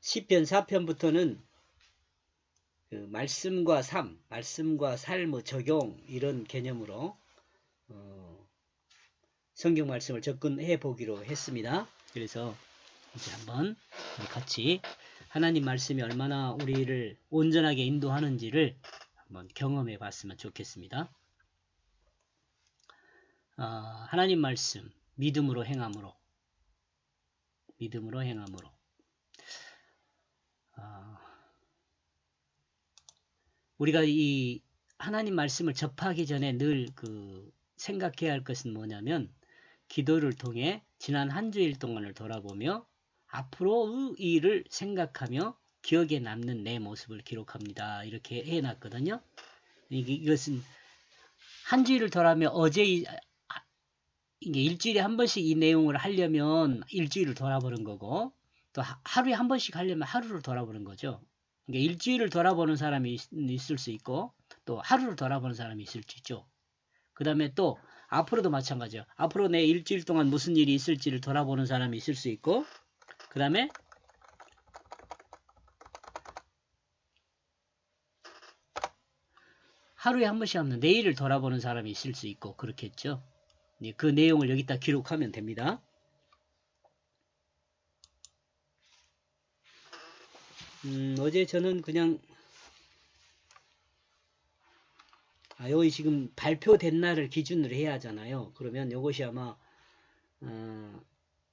시편 4편부터는 그 말씀과 삶, 말씀과 삶의 적용 이런 개념으로 성경 말씀을 접근해 보기로 했습니다. 그래서 이제 한번 우리 같이 하나님 말씀이 얼마나 우리를 온전하게 인도하는지를 한번 경험해 봤으면 좋겠습니다. 하나님 말씀 믿음으로 행함으로 우리가 이 하나님 말씀을 접하기 전에 늘 생각해야 할 것은 뭐냐면 기도를 통해 지난 한 주일 동안을 돌아보며 앞으로의 일을 생각하며 기억에 남는 내 모습을 기록합니다. 이렇게 해놨거든요. 이것은 한 주일을 돌아보며 어제 이게 일주일에 한 번씩 이 내용을 하려면 일주일을 돌아보는 거고 또 하루에 한 번씩 하려면 하루를 돌아보는 거죠. 그러니까 일주일을 돌아보는 사람이 있을 수 있고 또 하루를 돌아보는 사람이 있을 수 있죠. 그 다음에 또 앞으로도 마찬가지예요. 앞으로 내 일주일 동안 무슨 일이 있을지를 돌아보는 사람이 있을 수 있고 그 다음에 하루에 한 번씩 하면 내일을 돌아보는 사람이 있을 수 있고 그렇겠죠. 그 내용을 여기다 기록하면 됩니다. 어제 저는 그냥 여기 지금 발표된 날을 기준으로 해야 하잖아요. 그러면 이것이 아마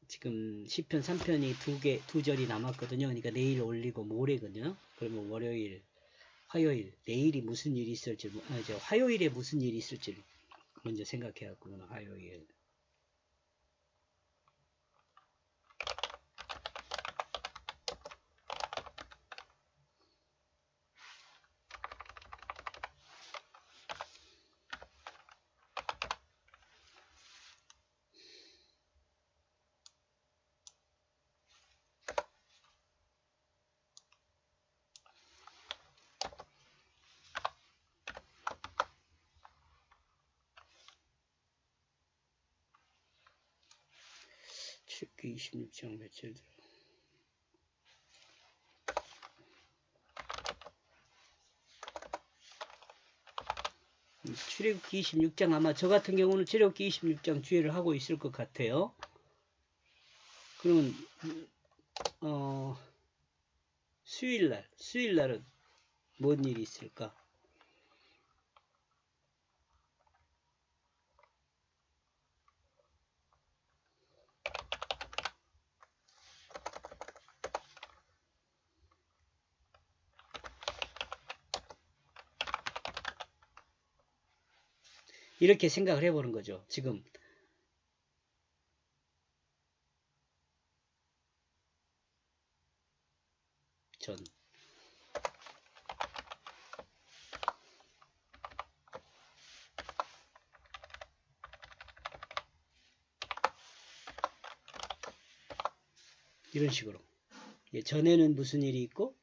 지금 시편 3편이 두 절이 남았거든요. 그러니까 내일 올리고 모레거든요. 그러면 월요일, 화요일, 내일이 무슨 일이 있을지, 화요일에 무슨 일이 있을지 먼저 생각해야 하구나. 화요일. 출애굽기 26장 며칠 들어. 출애굽기 26장 아마 저 같은 경우는 출애굽기 26장 주의를 하고 있을 것 같아요. 그러면 수요일날은 뭔 일이 있을까? 이렇게 생각을 해보는 거죠. 지금 전 이런 식으로 전에는 무슨 일이 있고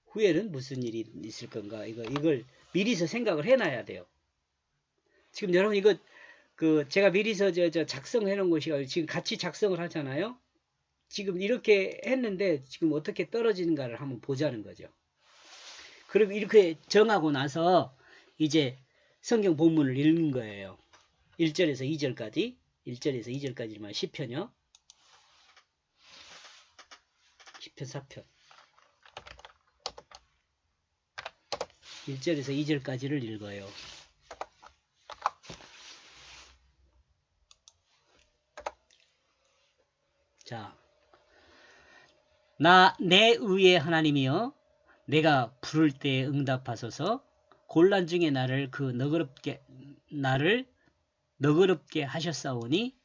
후에는 무슨 일이 있을 건가 이걸 미리서 생각을 해놔야 돼요. 지금 여러분 이거 제가 미리서 작성해 놓은 것이 지금 같이 작성을 하잖아요. 지금 이렇게 했는데 지금 어떻게 떨어지는가를 한번 보자는 거죠. 그럼 이렇게 정하고 나서 이제 성경 본문을 읽는 거예요. 1절에서 2절까지 1절에서 2절까지만 10편이요. 10편 4편 1절에서 2절까지를 읽어요. 자, 내 의의 하나님이여 내가 부를 때 응답하소서. 곤란 중에 나를 너그럽게 하셨사오니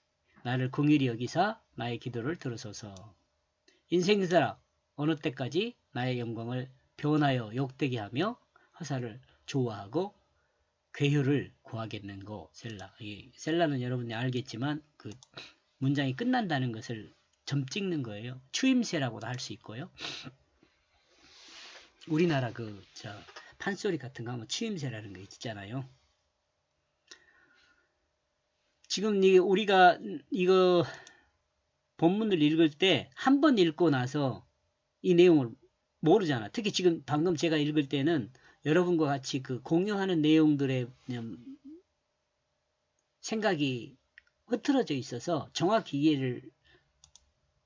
나를 긍휼히 여기사 나의 기도를 들으소서. 인생살아 어느 때까지 나의 영광을 변하여 욕되게 하며 허사를 좋아하고 괴효를 구하겠는고. 셀라. 셀라는 여러분이 알겠지만 그 문장이 끝난다는 것을 점 찍는 거예요. 추임새라고도 할 수 있고요. 우리나라 판소리 같은 거 하면 추임새라는 거 있잖아요. 지금 우리가 이거 본문을 읽을 때 한 번 읽고 나서 이 내용을 모르잖아. 특히 지금 방금 제가 읽을 때는 여러분과 같이 그 공유하는 내용들의 생각이 흐트러져 있어서 정확히 이해를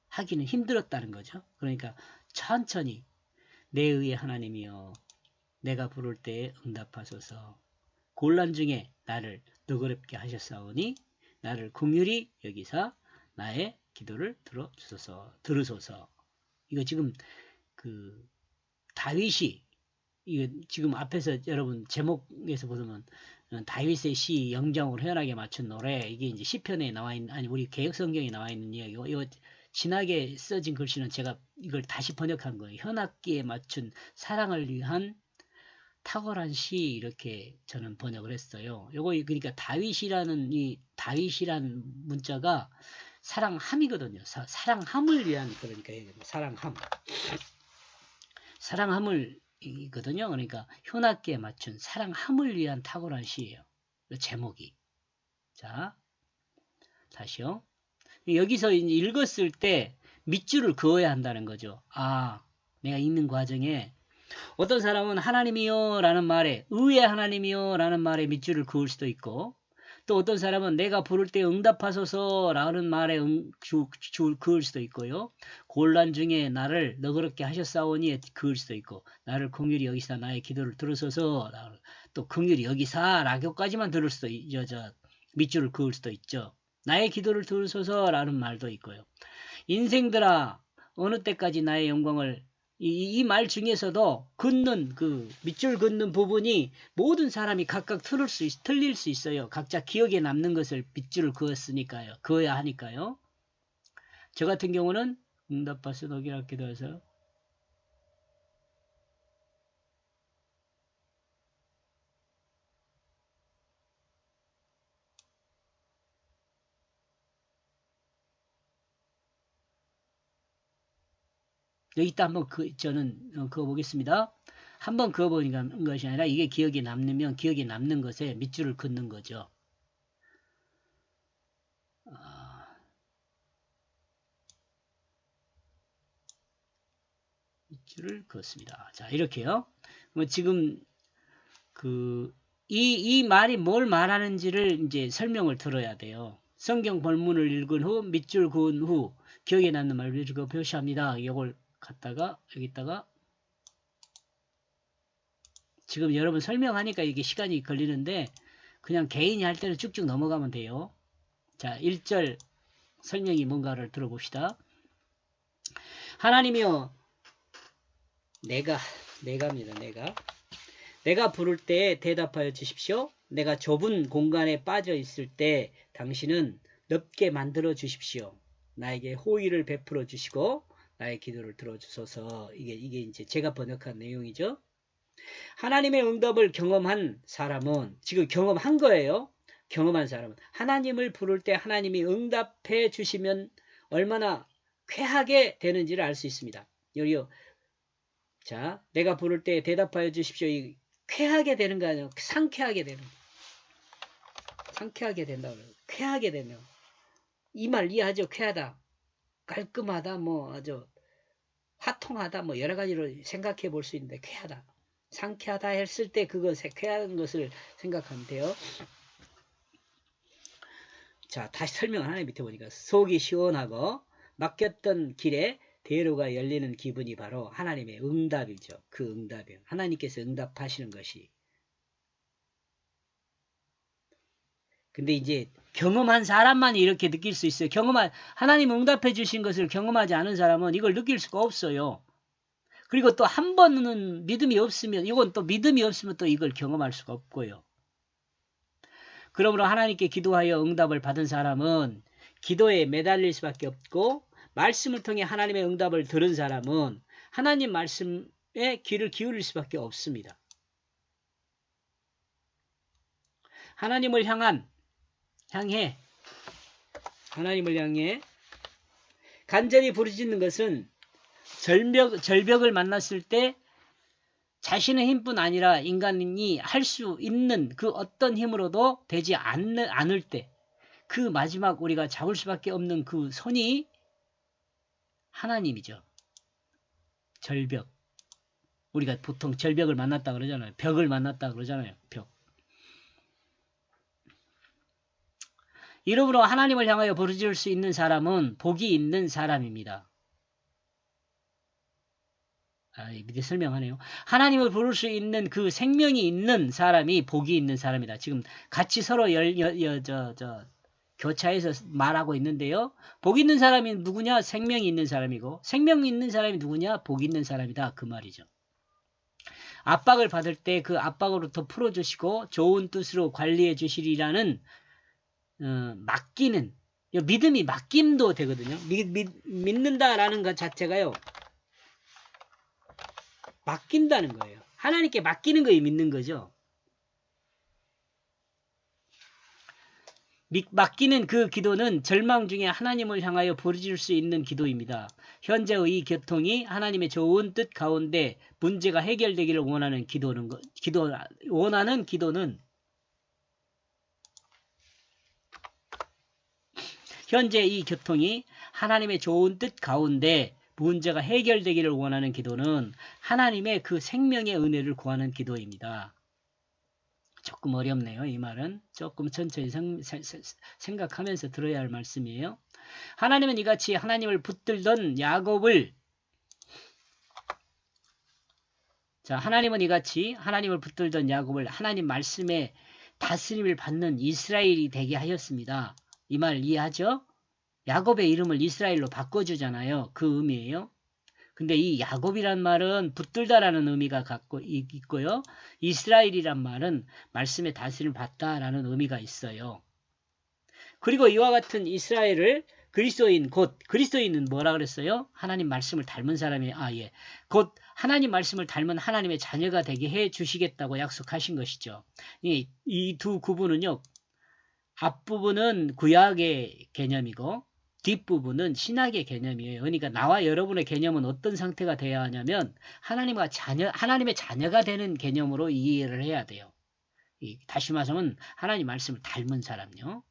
하기는 힘들었다는 거죠. 그러니까 천천히 내 의의 하나님이여 내가 부를 때에 응답하소서 곤란 중에 나를 너그럽게 하셨사오니 나를 긍휼히 여기사 나의 기도를 들으소서. 이거 지금 그 다윗이 이거 지금 앞에서 여러분 제목에서 보면 다윗의 시 영장으로 현하게 맞춘 노래 이게 이제 시편에 나와 있는 아니 우리 개혁성경에 나와 있는 이야기고 이거 진하게 써진 글씨는 제가 이걸 다시 번역한 거예요. 현악기에 맞춘 사랑을 위한 탁월한 시 이렇게 저는 번역을 했어요. 요거 그러니까 다윗이라는 문자가 사랑함이거든요. 사랑함을 위한 그러니까 사랑함을 이거든요. 그러니까 현악기에 맞춘 사랑함을 위한 탁월한 시예요. 제목이. 자, 다시요. 여기서 이제 읽었을 때 밑줄을 그어야 한다는 거죠. 아, 내가 읽는 과정에 어떤 사람은 하나님이요 라는 말에 의의 하나님이요 라는 말에 밑줄을 그을 수도 있고 또 어떤 사람은 내가 부를 때 응답하소서 라는 말에 그을 수도 있고요. 곤란 중에 나를 너그럽게 하셨사오니 그을 수도 있고 나를 긍휼히 여기사 나의 기도를 들으소서 또 긍휼히 여기사 라고까지만 들을 수도 있죠. 밑줄을 그을 수도 있죠. 나의 기도를 들으소서 라는 말도 있고요. 인생들아 어느 때까지 나의 영광을 이 말 중에서도 긋는 그 밑줄 긋는 부분이 모든 사람이 각각 틀릴 수 있어요. 각자 기억에 남는 것을 밑줄을 그었으니까요. 그어야 하니까요. 저 같은 경우는 응답받소 너기라 기도해서 여기다 한번 저는 그어보겠습니다. 한번 그어보니까 것이 아니라 이게 기억에 남으면 기억에 남는 것에 밑줄을 긋는 거죠. 밑줄을 그었습니다. 자, 이렇게요. 지금 이 말이 뭘 말하는지를 이제 설명을 들어야 돼요. 성경 본문을 읽은 후 밑줄 그은 후 기억에 남는 말을 읽어 표시합니다. 이걸 갖다가 여기다가 지금 여러분 설명하니까 이게 시간이 걸리는데 그냥 개인이 할 때는 쭉쭉 넘어가면 돼요. 자, 1절 설명이 뭔가를 들어봅시다. 하나님이여 내가 부를 때 대답하여 주십시오. 내가 좁은 공간에 빠져 있을 때 당신은 넓게 만들어 주십시오. 나에게 호의를 베풀어 주시고 나의 기도를 들어주소서. 이게 이제 제가 번역한 내용이죠. 하나님의 응답을 경험한 사람은 지금 경험한 거예요. 경험한 사람은 하나님을 부를 때 하나님이 응답해 주시면 얼마나 쾌하게 되는지를 알 수 있습니다. 여기요. 자, 내가 부를 때 대답하여 주십시오. 쾌하게 되는 거 아니에요. 상쾌하게 되는. 상쾌하게 된다고 그래요. 쾌하게 되면. 이 말 이해하죠? 쾌하다. 깔끔하다. 뭐 아주 화통하다. 뭐 여러 가지로 생각해 볼 수 있는데 쾌하다. 상쾌하다 했을 때 그것에 쾌한 것을 생각하면 돼요. 자, 다시 설명을 하나 밑에 보니까 속이 시원하고 막혔던 길에 대로가 열리는 기분이 바로 하나님의 응답이죠. 그 응답이요. 하나님께서 응답하시는 것이. 근데 이제 경험한 사람만 이렇게 느낄 수 있어요. 하나님 응답해 주신 것을 경험하지 않은 사람은 이걸 느낄 수가 없어요. 그리고 또 한 번은 믿음이 없으면 이건 또 믿음이 없으면 또 이걸 경험할 수가 없고요. 그러므로 하나님께 기도하여 응답을 받은 사람은 기도에 매달릴 수밖에 없고 말씀을 통해 하나님의 응답을 들은 사람은 하나님 말씀에 귀를 기울일 수밖에 없습니다. 하나님을 향해 간절히 부르짖는 것은 절벽을 만났을 때 자신의 힘뿐 아니라 인간이 할 수 있는 그 어떤 힘으로도 되지 않을 때 그 마지막 우리가 잡을 수밖에 없는 그 손이 하나님이죠. 절벽. 우리가 보통 절벽을 만났다 그러잖아요. 벽을 만났다 그러잖아요. 벽. 이름으로 하나님을 향하여 부르짖을 수 있는 사람은 복이 있는 사람입니다. 밑에 설명하네요. 하나님을 부를 수 있는 그 생명이 있는 사람이 복이 있는 사람이다. 지금 같이 서로 교차해서 말하고 있는데요. 복 있는 사람이 누구냐? 생명이 있는 사람이고, 생명이 있는 사람이 누구냐? 복 있는 사람이다. 그 말이죠. 압박을 받을 때 그 압박으로부터 풀어주시고 좋은 뜻으로 관리해 주시리라는 맡기는, 믿음이 맡김도 되거든요. 믿는다라는 것 자체가요, 맡긴다는 거예요. 하나님께 맡기는 거에 믿는 거죠. 맡기는 그 기도는 절망 중에 하나님을 향하여 부르짖을 수 있는 기도입니다. 현재의 이 교통이 하나님의 좋은 뜻 가운데 문제가 해결되기를 원하는 기도는 현재 이 교통이 하나님의 좋은 뜻 가운데 문제가 해결되기를 원하는 기도는 하나님의 그 생명의 은혜를 구하는 기도입니다. 조금 어렵네요. 이 말은 조금 천천히 생각하면서 들어야 할 말씀이에요. 하나님은 이같이 하나님을 붙들던 야곱을 하나님은 이같이 하나님을 붙들던 야곱을 하나님 말씀에 다스림을 받는 이스라엘이 되게 하였습니다. 이 말 이해하죠? 야곱의 이름을 이스라엘로 바꿔주잖아요. 그 의미예요. 근데 이 야곱이란 말은 붙들다라는 의미가 갖고 있고요. 이스라엘이란 말은 말씀의 다스림을 받다라는 의미가 있어요. 그리고 이와 같은 이스라엘을 그리스도인은 뭐라 그랬어요? 하나님 말씀을 닮은 사람이 곧 하나님 말씀을 닮은 하나님의 자녀가 되게 해 주시겠다고 약속하신 것이죠. 이 두 구분은요. 앞부분은 구약의 개념이고 뒷부분은 신학의 개념이에요. 그러니까 나와 여러분의 개념은 어떤 상태가 돼야 하냐면 하나님의 자녀가 되는 개념으로 이해를 해야 돼요. 다시 말하면 하나님 말씀을 닮은 사람요.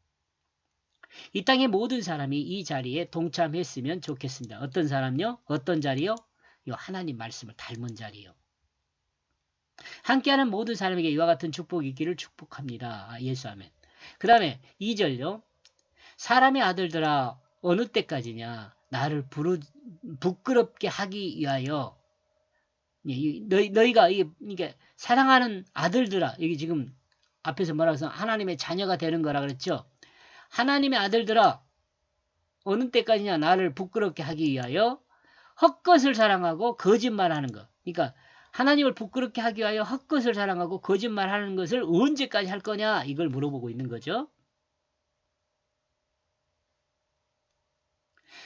이 땅의 모든 사람이 이 자리에 동참했으면 좋겠습니다. 어떤 사람요? 어떤 자리요? 하나님 말씀을 닮은 자리요. 함께하는 모든 사람에게 이와 같은 축복이 있기를 축복합니다. 예수 아멘. 그 다음에 2절요. 사람의 아들들아 어느 때까지냐 나를 부끄럽게 하기 위하여 너희가 이게 사랑하는 아들들아 여기 지금 앞에서 뭐라고 해서 하나님의 자녀가 되는 거라 그랬죠. 하나님의 아들들아 어느 때까지냐 나를 부끄럽게 하기 위하여 헛것을 사랑하고 거짓말하는 것. 그러니까 하나님을 부끄럽게 하기 위하여 헛것을 사랑하고 거짓말하는 것을 언제까지 할 거냐 이걸 물어보고 있는 거죠.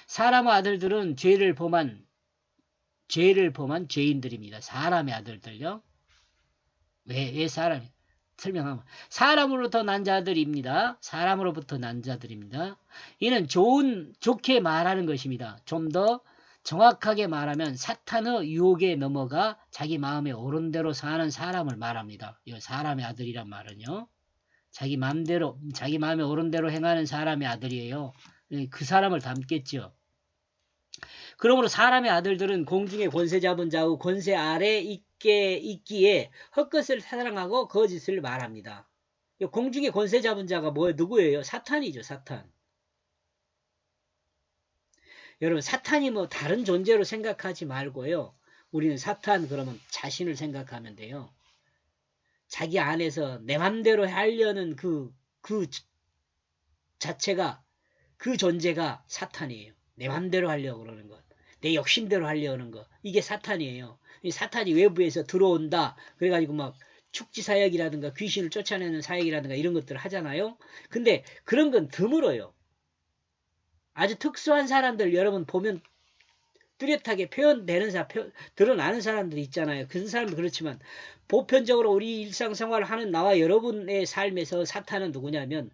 사람의 아들들은 죄를 범한 죄인들입니다. 사람의 아들들요. 왜 사람이? 설명하면 사람으로부터 난 자들입니다. 사람으로부터 난 자들입니다. 이는 좋게 말하는 것입니다. 좀 더 정확하게 말하면 사탄의 유혹에 넘어가 자기 마음에 오른 대로 사는 사람을 말합니다. 이 사람의 아들이란 말은요. 자기 마음에 오른 대로 행하는 사람의 아들이에요. 그 사람을 담겠죠. 그러므로 사람의 아들들은 공중의 권세 잡은 자의 권세 아래 있기에 헛것을 사랑하고 거짓을 말합니다. 공중의 권세 잡은 자가 누구예요? 사탄이죠. 사탄. 여러분 사탄이 다른 존재로 생각하지 말고요. 우리는 사탄 그러면 자신을 생각하면 돼요. 자기 안에서 내 맘대로 하려는 그 자체가 그 존재가 사탄이에요. 내 맘대로 하려고 그러는 것. 내 욕심대로 하려는 거. 이게 사탄이에요. 이 사탄이 외부에서 들어온다. 그래가지고 축지 사역이라든가 귀신을 쫓아내는 사역이라든가 이런 것들을 하잖아요. 근데 그런 건 드물어요. 아주 특수한 사람들 여러분 보면 뚜렷하게 드러나는 사람들이 있잖아요. 그 사람도 그렇지만 보편적으로 우리 일상생활을 하는 나와 여러분의 삶에서 사탄은 누구냐면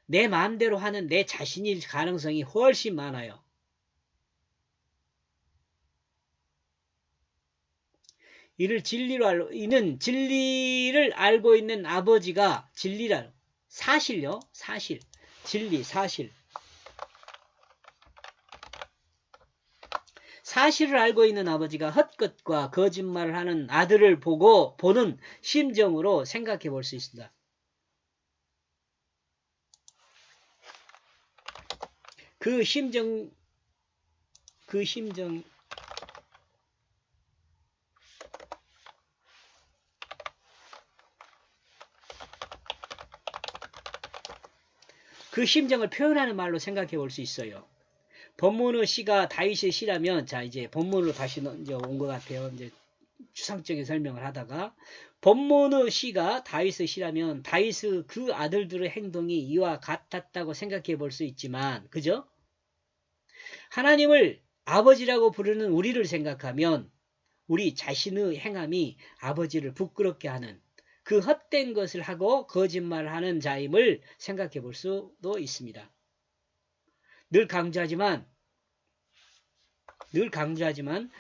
내 마음대로 하는 내 자신일 가능성이 훨씬 많아요. 이는 진리를 알고 있는 아버지가 진리라 사실요. 진리 사실 사실을 알고 있는 아버지가 헛것과 거짓말을 하는 아들을 보는 심정으로 생각해 볼 수 있습니다. 그 심정 그 심정을 표현하는 말로 생각해 볼 수 있어요. 법문의 시가 다윗의 시라면, 자, 이제 법문으로 다시 이제 온 것 같아요. 이제 추상적인 설명을 하다가, 법문의 시가 다윗의 시라면 다윗의 그 아들들의 행동이 이와 같았다고 생각해 볼 수 있지만, 그죠? 하나님을 아버지라고 부르는 우리를 생각하면 우리 자신의 행함이 아버지를 부끄럽게 하는 그 헛된 것을 하고 거짓말하는 자임을 생각해 볼 수도 있습니다. 늘 강조하지만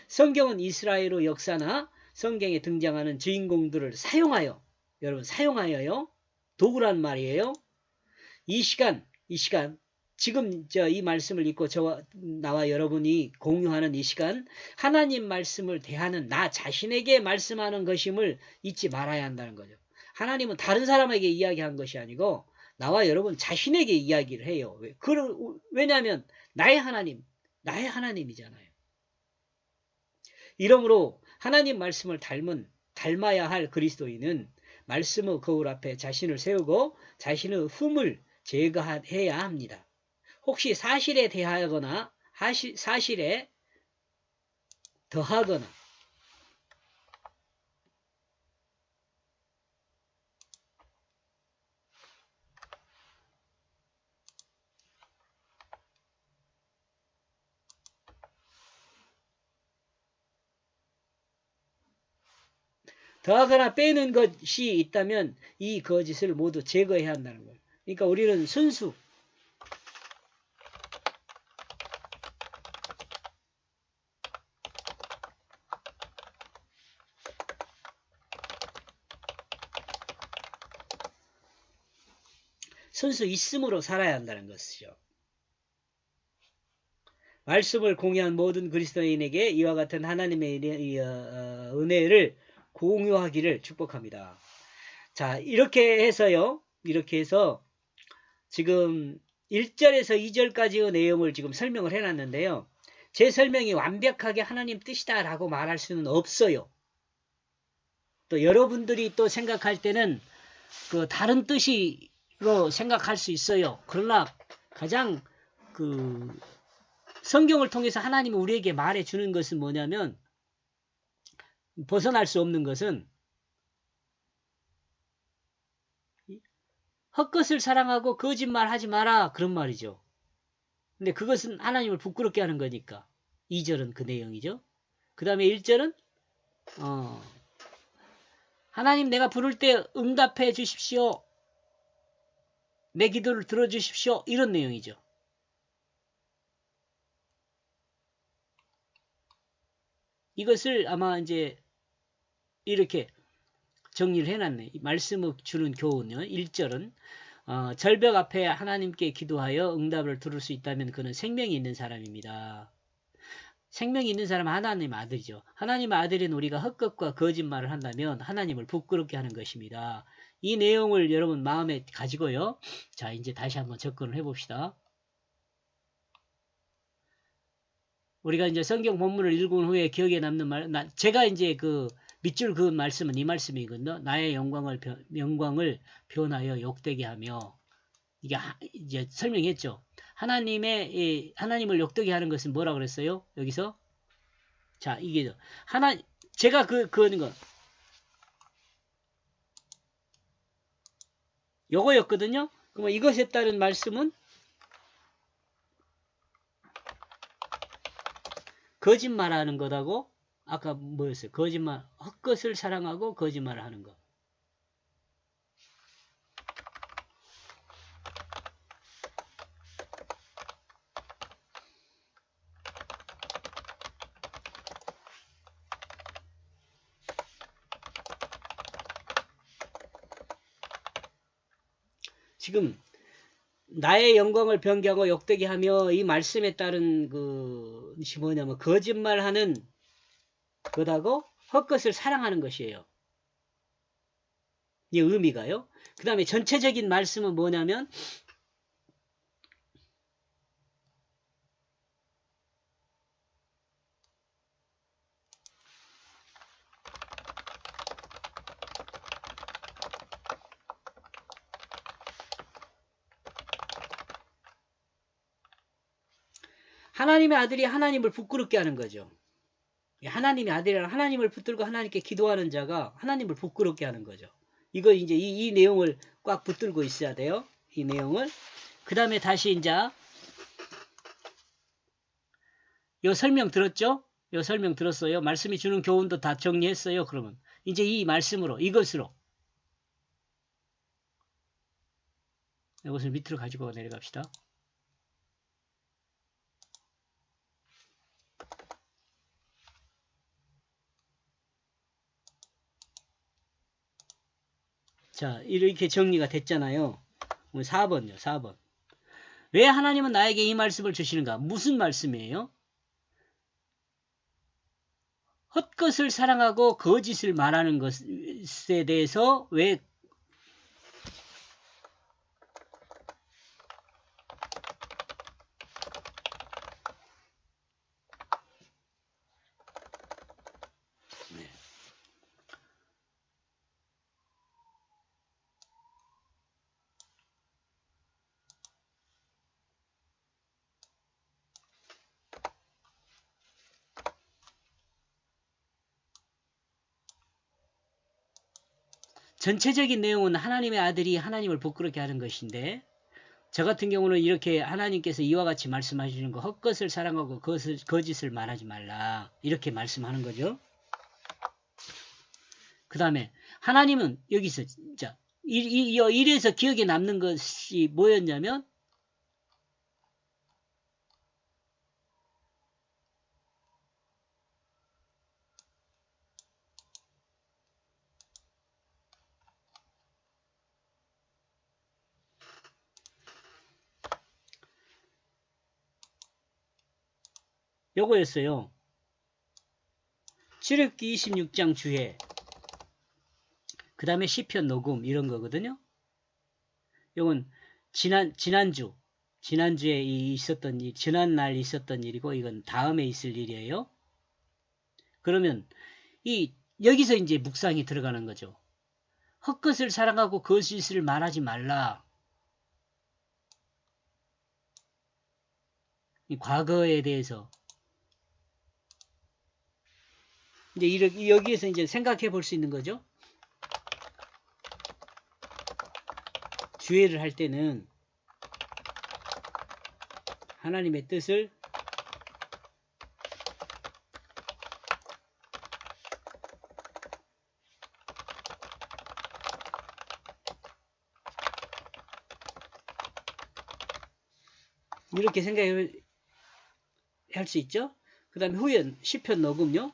성경은 이스라엘의 역사나 성경에 등장하는 주인공들을 사용하여, 여러분 사용하여요, 도구란 말이에요. 이 시간 지금 이 말씀을 읽고 나와 여러분이 공유하는 이 시간, 하나님 말씀을 대하는 나 자신에게 말씀하는 것임을 잊지 말아야 한다는 거죠. 하나님은 다른 사람에게 이야기한 것이 아니고 나와 여러분 자신에게 이야기를 해요. 왜냐하면 나의 하나님이잖아요. 이러므로 하나님 말씀을 닮아야 할 그리스도인은 말씀의 거울 앞에 자신을 세우고 자신의 흠을 제거해야 합니다. 혹시 사실에 대하거나 사실에 더하거나 빼는 것이 있다면 이 거짓을 모두 제거해야 한다는 거예요. 그러니까 우리는 순수 있음으로 살아야 한다는 것이죠. 말씀을 공유한 모든 그리스도인에게 이와 같은 하나님의 은혜를 공유하기를 축복합니다. 자, 이렇게 해서 지금 1절에서 2절까지의 내용을 지금 설명을 해놨는데요. 제 설명이 완벽하게 하나님 뜻이다라고 말할 수는 없어요. 또 여러분들이 또 생각할 때는 그 다른 뜻으로 생각할 수 있어요. 그러나 가장 성경을 통해서 하나님이 우리에게 말해주는 것은 뭐냐면, 벗어날 수 없는 것은 헛것을 사랑하고 거짓말하지 마라, 그런 말이죠. 근데 그것은 하나님을 부끄럽게 하는 거니까 2절은 그 내용이죠. 그 다음에 1절은 하나님 내가 부를 때 응답해 주십시오, 내 기도를 들어주십시오, 이런 내용이죠. 이것을 아마 이제 이렇게 정리를 해놨네. 말씀을 주는 교훈요. 1절은 절벽 앞에 하나님께 기도하여 응답을 들을 수 있다면 그는 생명이 있는 사람입니다. 생명이 있는 사람은 하나님 아들이죠. 하나님 아들인 우리가 헛것과 거짓말을 한다면 하나님을 부끄럽게 하는 것입니다. 이 내용을 여러분 마음에 가지고요. 자, 이제 다시 한번 접근을 해봅시다. 우리가 이제 성경 본문을 읽은 후에 기억에 남는 말, 제가 이제 밑줄 그은 말씀은 이 말씀이거든요. 나의 영광을 변하여 욕되게 하며, 이게 이제 설명했죠. 하나님을 욕되게 하는 것은 뭐라 그랬어요? 여기서 자, 이게 제가 그거는 거 요거였거든요. 그럼 이것에 따른 말씀은 거짓말하는 거다고. 아까 뭐였어요? 헛것을 사랑하고 거짓말을 하는 거. 지금 나의 영광을 변개하고 욕되게 하며, 이 말씀에 따른 그 뭐냐면 거짓말하는 것하고 헛것을 사랑하는 것이에요. 이 의미가요. 그 다음에 전체적인 말씀은 뭐냐면 하나님의 아들이 하나님을 부끄럽게 하는 거죠. 하나님의 아들이라 하나님을 붙들고 하나님께 기도하는 자가 하나님을 부끄럽게 하는 거죠. 이거 이제 이 내용을 꽉 붙들고 있어야 돼요. 이 내용을. 그 다음에 다시 이제 요 설명 들었죠? 요 설명 들었어요. 말씀이 주는 교훈도 다 정리했어요. 그러면 이제 이 말씀으로 이것으로 이것을 밑으로 가지고 내려갑시다. 자, 이렇게 정리가 됐잖아요. 4번요. 4번. 왜 하나님은 나에게 이 말씀을 주시는가? 무슨 말씀이에요? 헛것을 사랑하고 거짓을 말하는 것에 대해서 왜 전체적인 내용은 하나님의 아들이 하나님을 부끄럽게 하는 것인데 저 같은 경우는 이렇게 하나님께서 이와 같이 말씀하시는 거 헛것을 사랑하고 거짓을 말하지 말라 이렇게 말씀하는 거죠. 그 다음에 하나님은 여기서 진짜 이래서 기억에 남는 것이 뭐였냐면 요거였어요. 출애굽기 26장 주해 그 다음에 시편 녹음 이런 거거든요. 요건 지난주에 있었던 일, 지난날 있었던 일이고 이건 다음에 있을 일이에요. 그러면 여기서 이제 묵상이 들어가는 거죠. 헛것을 사랑하고 거짓을 말하지 말라. 이 과거에 대해서 이제 여기에서 이제 생각해 볼 수 있는 거죠. 주의를 할 때는 하나님의 뜻을 이렇게 생각할 수 있죠. 그 다음에 후연 시편 녹음요.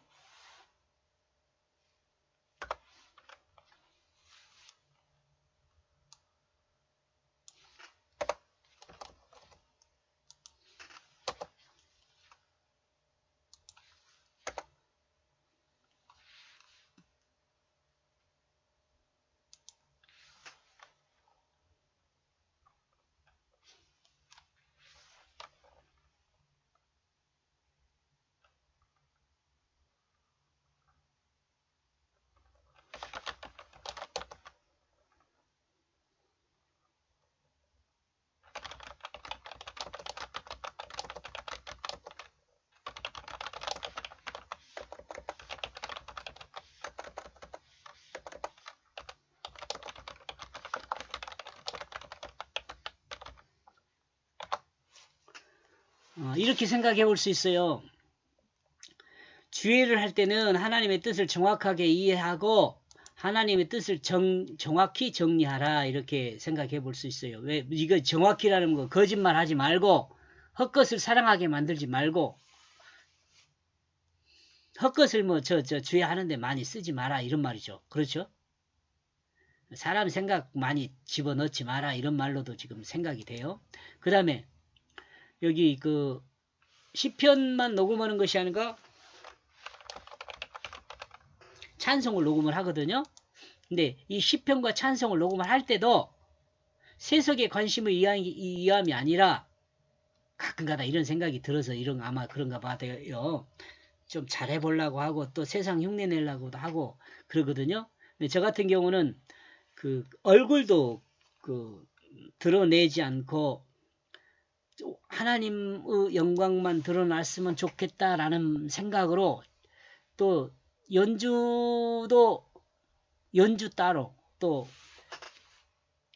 이렇게 생각해 볼 수 있어요. 주의를 할 때는 하나님의 뜻을 정확하게 이해하고 하나님의 뜻을 정확히 정리하라 이렇게 생각해 볼 수 있어요. 왜 이거 정확히라는 거 거짓말 하지 말고 헛것을 사랑하게 만들지 말고 헛것을 주의하는데 많이 쓰지 마라 이런 말이죠. 그렇죠? 사람 생각 많이 집어넣지 마라 이런 말로도 지금 생각이 돼요. 그 다음에 여기 시편만 녹음하는 것이 아니라 찬송을 녹음을 하거든요. 근데 이 시편과 찬송을 녹음을 할 때도 세속의 관심을 이해함이 아니라 가끔가다 이런 생각이 들어서 이런 아마 그런가 봐요. 좀 잘해보려고 하고 또 세상 흉내 내려고도 하고 그러거든요. 근데 저 같은 경우는 그 얼굴도 그 드러내지 않고 하나님의 영광만 드러났으면 좋겠다라는 생각으로 또 연주도 연주 따로 또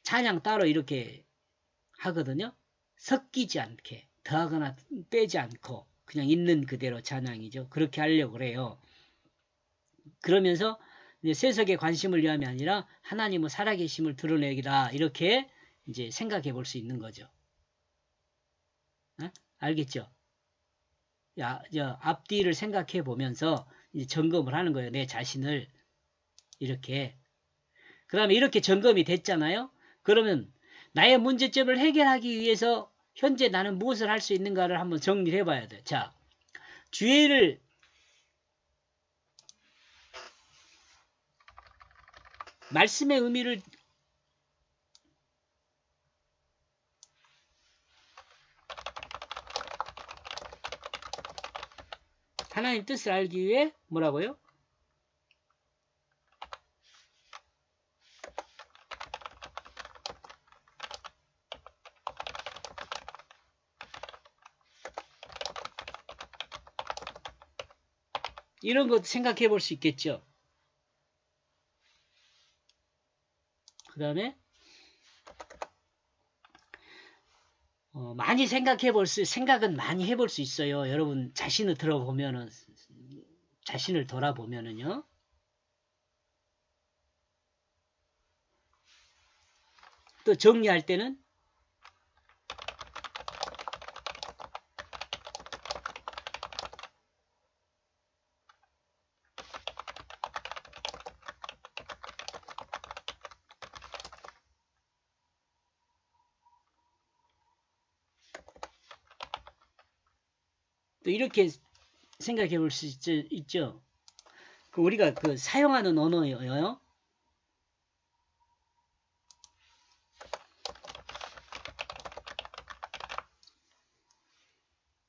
찬양 따로 이렇게 하거든요. 섞이지 않게 더하거나 빼지 않고 그냥 있는 그대로 찬양이죠. 그렇게 하려고 그래요. 그러면서 이제 세속의 관심을 위함이 아니라 하나님의 살아계심을 드러내기다 이렇게 이제 생각해 볼 수 있는 거죠. 알겠죠? 앞뒤를 생각해 보면서 이제 점검을 하는 거예요. 내 자신을 이렇게. 그 다음에 이렇게 점검이 됐잖아요. 그러면 나의 문제점을 해결하기 위해서 현재 나는 무엇을 할 수 있는가를 한번 정리를 해봐야 돼. 자, 주의를 말씀의 의미를 하나님 뜻을 알기 위해 뭐라고요? 이런 것도 생각해 볼 수 있겠죠. 그 다음에 많이 생각은 많이 해볼 수 있어요. 여러분 자신을 돌아보면은요. 또 정리할 때는 또 이렇게 생각해 볼 수 있죠. 우리가 그 사용하는 언어예요.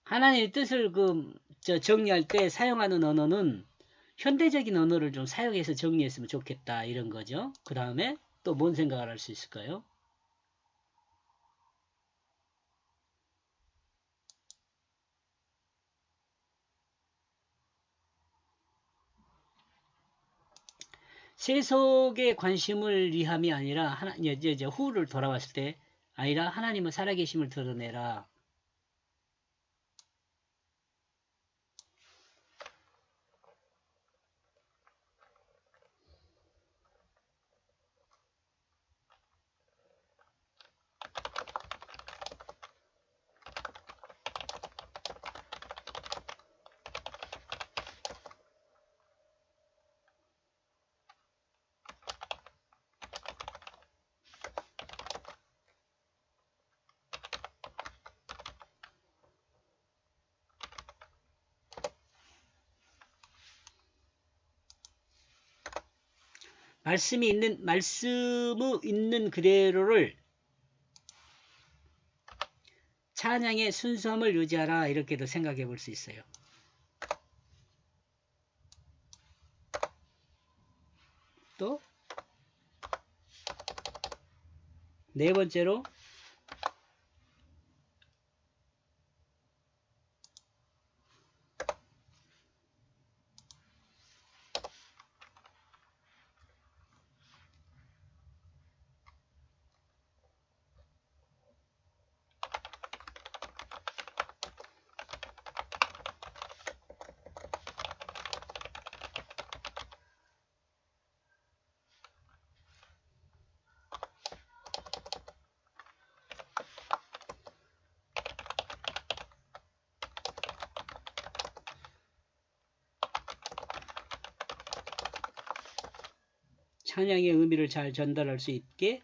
하나님의 뜻을 정리할 때 사용하는 언어는 현대적인 언어를 좀 사용해서 정리했으면 좋겠다 이런 거죠. 그 다음에 또 뭔 생각을 할 수 있을까요? 세속의 관심을 위함이 아니라 이제 후를 돌아왔을 때 아니라 하나님의 살아계심을 드러내라. 말씀의 있는 그대로를 찬양의 순수함을 유지하라 이렇게도 생각해 볼 수 있어요. 또 네 번째로 찬양의 의미를 잘 전달할 수 있게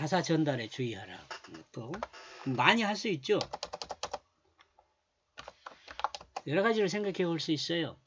가사 전달에 주의하라. 또 많이 할 수 있죠. 여러 가지로 생각해 볼 수 있어요.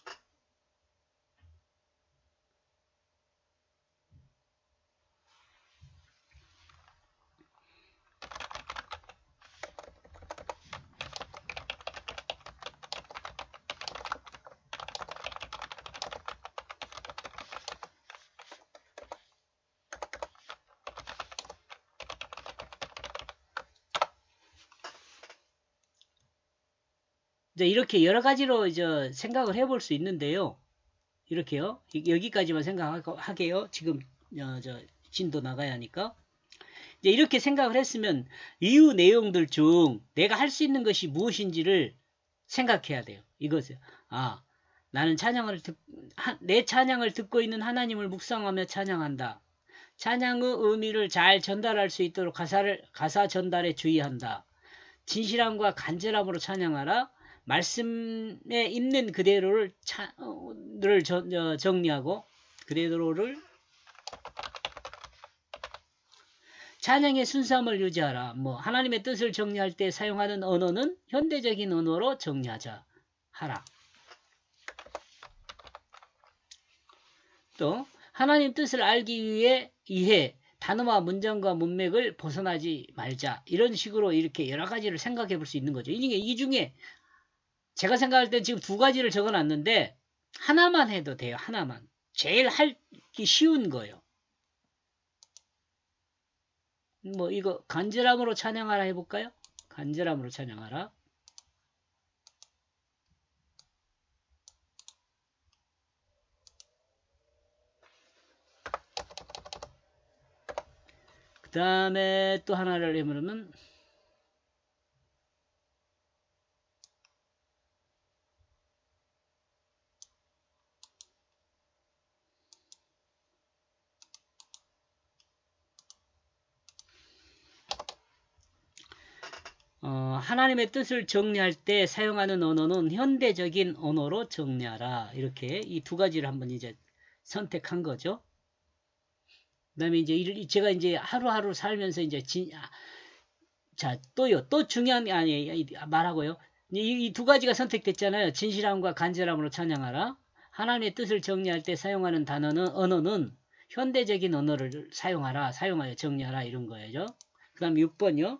이제 이렇게 여러 가지로 이제 생각을 해볼 수 있는데요. 이렇게요. 여기까지만 생각하게요. 지금 저 진도 나가야 하니까. 이제 이렇게 생각을 했으면 이후 내용들 중 내가 할 수 있는 것이 무엇인지를 생각해야 돼요. 이것을 나는 내 찬양을 듣고 있는 하나님을 묵상하며 찬양한다. 찬양의 의미를 잘 전달할 수 있도록 가사 전달에 주의한다. 진실함과 간절함으로 찬양하라. 말씀에 있는 그대로를 정리하고 그대로를 찬양의 순수함을 유지하라. 하나님의 뜻을 정리할 때 사용하는 언어는 현대적인 언어로 정리하자 하라. 또 하나님 뜻을 알기 위해 단어와 문장과 문맥을 벗어나지 말자. 이런 식으로 이렇게 여러 가지를 생각해 볼 수 있는 거죠. 이 중에 제가 생각할 때 지금 두 가지를 적어놨는데 하나만 해도 돼요. 하나만. 제일 하기 쉬운 거예요. 이거 간절함으로 찬양하라 해볼까요? 간절함으로 찬양하라. 그 다음에 또 하나를 해보면 하나님의 뜻을 정리할 때 사용하는 언어는 현대적인 언어로 정리하라. 이렇게 이 두 가지를 한번 이제 선택한 거죠. 그 다음에 이제 제가 이제 하루하루 살면서 이제 또 중요한 말하고요. 이 두 가지가 선택됐잖아요. 진실함과 간절함으로 찬양하라. 하나님의 뜻을 정리할 때 사용하는 언어는 현대적인 언어를 사용하여 정리하라 이런 거예요. 그 다음에 6번요.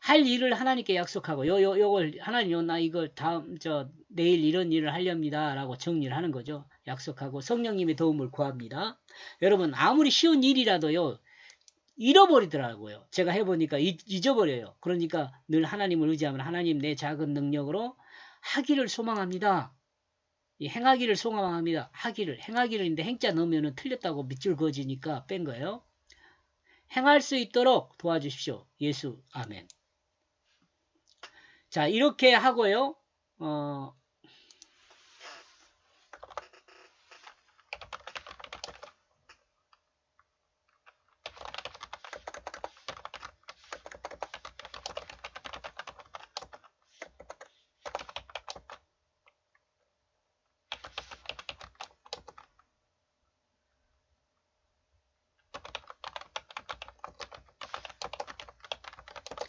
할 일을 하나님께 약속하고 요걸 하나님 나 이걸 내일 이런 일을 하렵니다 라고 정리를 하는 거죠. 약속하고 성령님의 도움을 구합니다. 여러분 아무리 쉬운 일이라도요 잃어버리더라고요. 제가 해보니까 잊어버려요. 그러니까 늘 하나님을 의지하면 하나님 내 작은 능력으로 하기를 소망합니다. 행하기를 소망합니다. 행하기를인데 행자 넣으면 틀렸다고 밑줄 그어지니까 뺀 거예요. 행할 수 있도록 도와주십시오. 예수 아멘. 자 이렇게 하고요.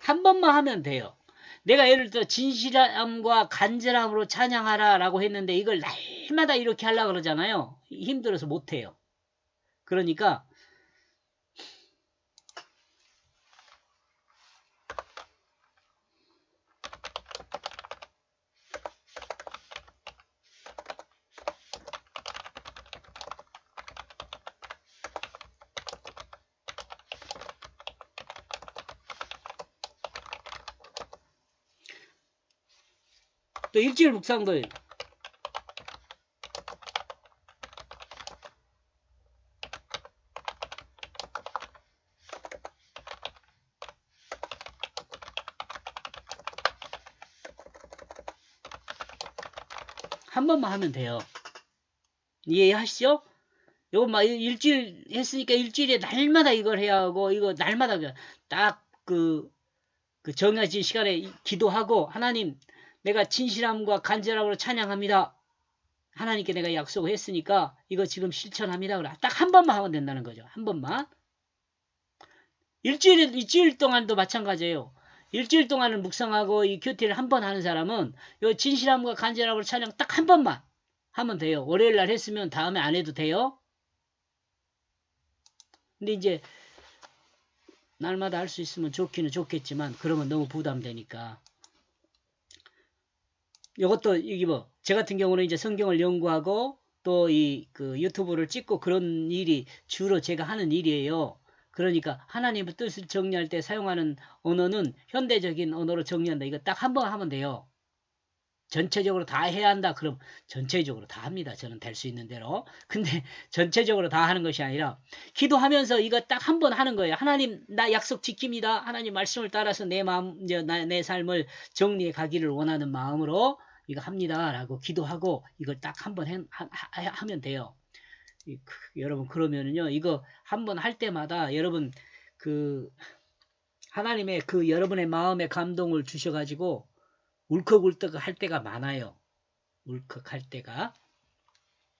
한 번만 하면 돼요. 내가 예를 들어 진실함과 간절함으로 찬양하라 라고 했는데 이걸 날마다 이렇게 하려고 그러잖아요. 힘들어서 못해요. 그러니까 또 일주일 묵상도 한 번만 하면 돼요. 이해하시죠? 요거 막 일주일 했으니까 일주일에 날마다 이걸 해야 하고 이거 날마다 딱 그 정해진 시간에 기도하고 하나님 내가 진실함과 간절함으로 찬양합니다. 하나님께 내가 약속을 했으니까 이거 지금 실천합니다. 딱 한 번만 하면 된다는 거죠. 한 번만. 일주일 동안도 마찬가지예요. 일주일 동안을 묵상하고 이 큐티를 한 번 하는 사람은 요 진실함과 간절함을 찬양 딱 한 번만 하면 돼요. 월요일 날 했으면 다음에 안 해도 돼요. 근데 이제 날마다 할 수 있으면 좋기는 좋겠지만 그러면 너무 부담되니까. 이것도 이게 뭐 제 같은 경우는 이제 성경을 연구하고 또 이 그 유튜브를 찍고 그런 일이 주로 제가 하는 일이에요. 그러니까 하나님의 뜻을 정리할 때 사용하는 언어는 현대적인 언어로 정리한다. 이거 딱 한 번 하면 돼요. 전체적으로 다 해야 한다. 그럼 전체적으로 다 합니다. 저는 될 수 있는 대로. 근데 전체적으로 다 하는 것이 아니라 기도하면서 이거 딱 한 번 하는 거예요. 하나님 나 약속 지킵니다. 하나님 말씀을 따라서 내 마음 내 삶을 정리해 가기를 원하는 마음으로 이거 합니다라고 기도하고 이걸 딱 한 번 하면 돼요. 여러분 그러면은요 이거 한 번 할 때마다 여러분 그 하나님의 그 여러분의 마음에 감동을 주셔가지고 울컥울컥 할 때가 많아요. 울컥할 때가.